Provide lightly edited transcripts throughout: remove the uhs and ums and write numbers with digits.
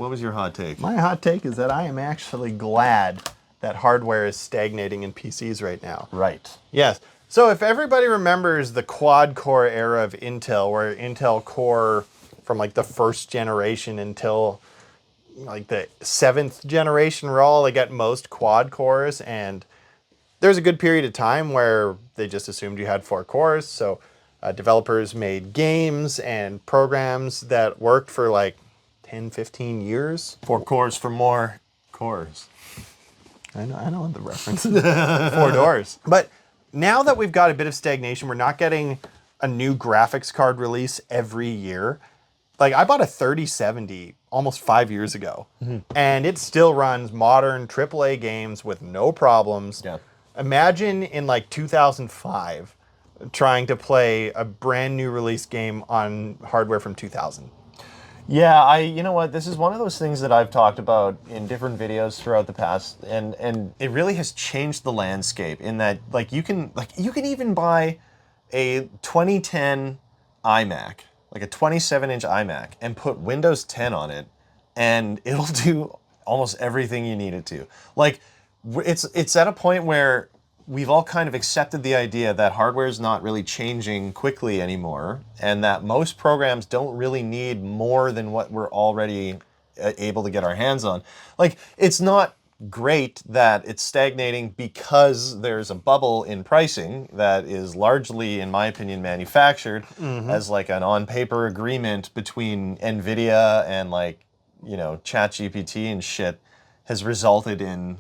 What was your hot take? My hot take is that I am actually glad that hardware is stagnating in PCs right now. Right. Yes. So if everybody remembers the quad-core era of Intel, where Intel Core from like the first generation until like the 7th generation were all like at most quad cores, and there's a good period of time where they just assumed you had 4 cores. So developers made games and programs that worked for like 10, 15 years. 4 cores for more cores. I know the reference. 4 doors. But now that we've got a bit of stagnation, we're not getting a new graphics card release every year. Like, I bought a 3070 almost 5 years ago, and it still runs modern AAA games with no problems. Yeah. Imagine in like 2005 trying to play a brand new release game on hardware from 2000. Yeah, you know what? This is one of those things that I've talked about in different videos throughout the past, and it really has changed the landscape in that like you can even buy a 2010 iMac, like a 27-inch iMac, and put Windows 10 on it, and it'll do almost everything you need it to. Like it's at a point where we've all kind of accepted the idea that hardware is not really changing quickly anymore, and that most programs don't really need more than what we're already able to get our hands on. Like, it's not great that it's stagnating because there's a bubble in pricing that is largely, in my opinion, manufactured as like an on-paper agreement between NVIDIA and like, you know, ChatGPT and shit has resulted in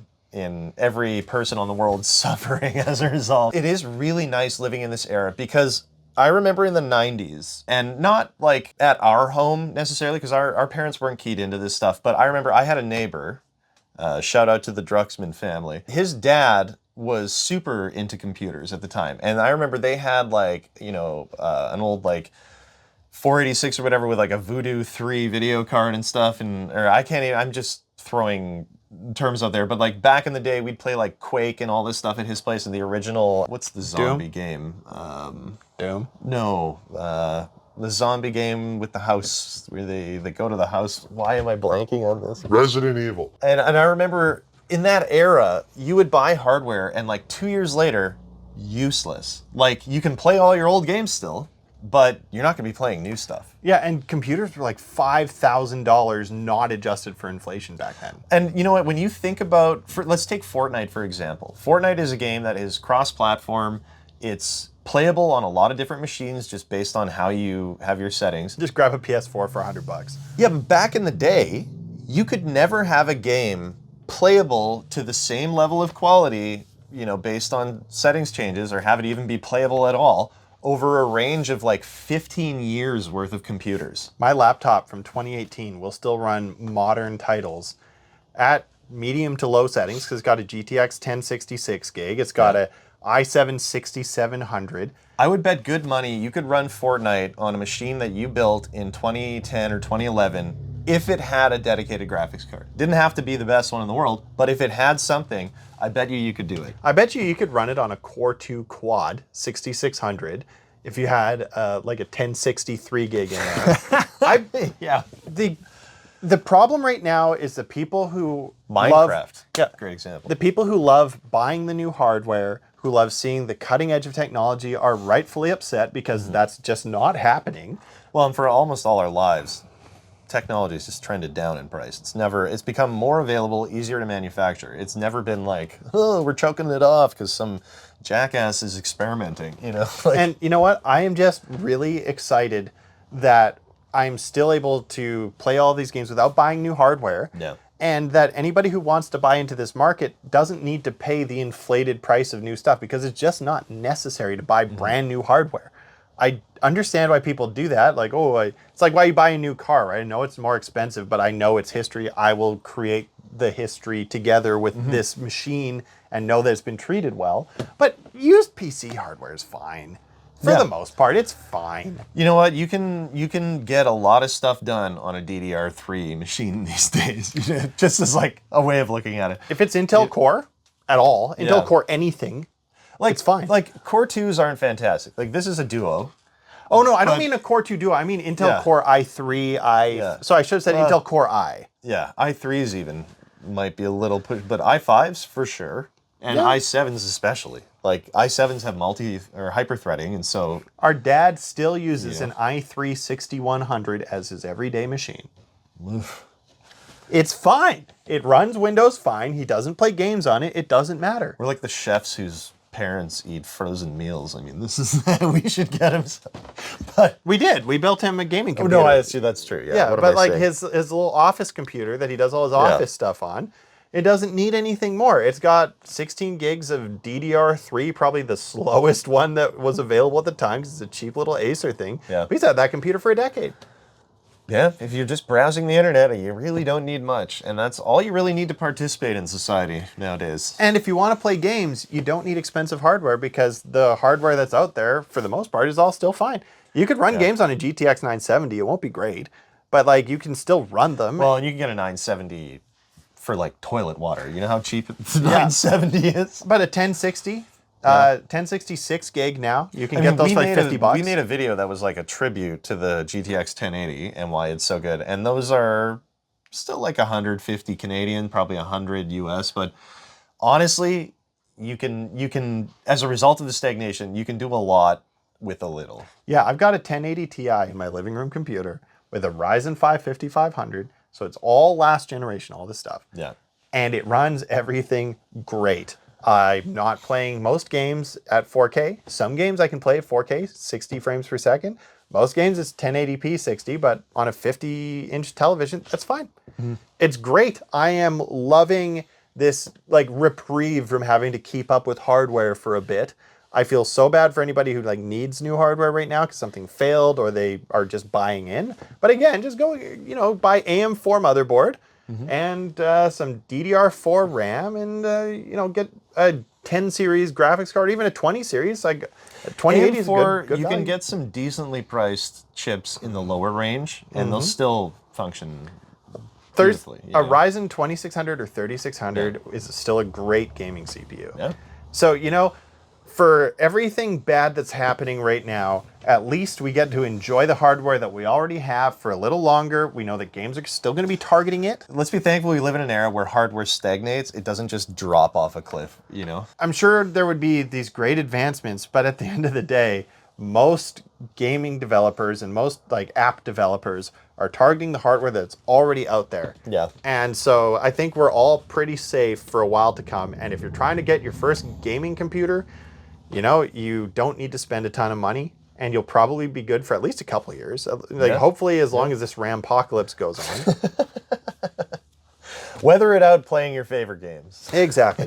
every person on the world suffering as a result. It is really nice living in this era because I remember in the 90s, and not like at our home necessarily, because our parents weren't keyed into this stuff, but I remember I had a neighbor, shout out to the Drucksmann family. His dad was super into computers at the time, and I remember they had like, you know, an old like 486 or whatever with like a Voodoo 3 video card and stuff, I'm just throwing terms out there, but like back in the day we'd play like Quake and all this stuff at his place, and the original, what's the zombie game? Doom? No, the zombie game with the house where they go to the house. Why am I blanking on this? Resident Evil. And I remember in that era you would buy hardware and like 2 years later, useless. Like, you can play all your old games still, but you're not going to be playing new stuff. Yeah, and computers were like $5,000 not adjusted for inflation back then. And you know what, when you think about, let's take Fortnite for example. Fortnite is a game that is cross-platform. It's playable on a lot of different machines just based on how you have your settings. Just grab a PS4 for $100. Yeah, but back in the day, you could never have a game playable to the same level of quality, you know, based on settings changes, or have it even be playable at all, over a range of like 15 years worth of computers. My laptop from 2018 will still run modern titles at medium to low settings because it's got a GTX 1066 gig. It's got a i7 6700. I would bet good money you could run Fortnite on a machine that you built in 2010 or 2011 if it had a dedicated graphics card. Didn't have to be the best one in the world, but if it had something, I bet you could do it. I bet you could run it on a Core 2 Quad 6600 if you had like a 1063 gig in there. Yeah. The problem right now is the people who Minecraft. Great example. The people who love buying the new hardware, who love seeing the cutting edge of technology, are rightfully upset because that's just not happening. Well, and for almost all our lives, technology has just trended down in price. It's become more available, easier to manufacture. It's never been like, oh, we're choking it off because some jackass is experimenting, you know? And you know what? I am just really excited that I'm still able to play all these games without buying new hardware. Yeah. And that anybody who wants to buy into this market doesn't need to pay the inflated price of new stuff because it's just not necessary to buy brand new hardware. I understand why people do that. Like, it's like why you buy a new car, right? I know it's more expensive, but I know its history. I will create the history together with this machine and know that it's been treated well. But used PC hardware is fine. For the most part, it's fine. You know what? You can get a lot of stuff done on a DDR3 machine these days. Just as like a way of looking at it. If it's Intel Core at all, Intel Core anything, it's fine. Like, Core 2s aren't fantastic. Like, this is a Duo. Oh, no, I don't mean a Core 2 Duo. I mean Intel Core i3, So I should have said Intel Core i. Yeah, i3s even might be a little push, but i5s for sure, and Yeah. i7s especially. Like i7s have multi or hyper-threading, and so Our dad still uses Yeah. an i3 6100 as his everyday machine. oof. It's fine. It runs Windows fine. He doesn't play games on it. It doesn't matter. We're like the chefs whose parents eat frozen meals. I mean, this is we should get him. But We did. We built him a gaming oh, computer. no, I see that's true. Yeah, Yeah, what am but I like saying? his little office computer that he does all his office stuff on, it doesn't need anything more. It's got 16 gigs of DDR3, probably the slowest one that was available at the time because it's a cheap little Acer thing. Yeah. But he's had that computer for a decade. Yeah, if you're just browsing the internet, you really don't need much, and that's all you really need to participate in society nowadays. And if you want to play games, you don't need expensive hardware because the hardware that's out there, for the most part, is all still fine. You could run games on a GTX 970. It won't be great, but like you can still run them. Well, and you can get a 970 for like toilet water. You know how cheap 970 is? But a 1060, 1066 gig now, you can get those for like 50 bucks. We made a video that was like a tribute to the GTX 1080 and why it's so good. And those are still like 150 Canadian, probably 100 US. But honestly, you can, as a result of the stagnation, you can do a lot with a little. Yeah, I've got a 1080 Ti in my living room computer with a Ryzen 5 5500. So it's all last generation, all this stuff. Yeah. And it runs everything great. I'm not playing most games at 4K. Some games I can play at 4K, 60 frames per second. Most games it's 1080p 60, but on a 50-inch television, that's fine. It's great. I am loving this like reprieve from having to keep up with hardware for a bit. I feel so bad for anybody who like needs new hardware right now because something failed or they are just buying in. But again, just go, buy AM4 motherboard and some DDR4 RAM and, get a 10 series graphics card, even a 20 series. Like a 2080 is good you value. can get some decently priced chips in the lower range, and they'll still function beautifully. A Ryzen 2600 or 3600 is still a great gaming CPU. Yeah. So, for everything bad that's happening right now, at least we get to enjoy the hardware that we already have for a little longer. We know that games are still going to be targeting it. Let's be thankful we live in an era where hardware stagnates. It doesn't just drop off a cliff, I'm sure there would be these great advancements, but at the end of the day, most gaming developers and most like app developers are targeting the hardware that's already out there. Yeah. And so I think we're all pretty safe for a while to come. And if you're trying to get your first gaming computer, you don't need to spend a ton of money, and you'll probably be good for at least a couple of years. Hopefully as long as this RAMpocalypse goes on. Weather it out playing your favorite games. Exactly.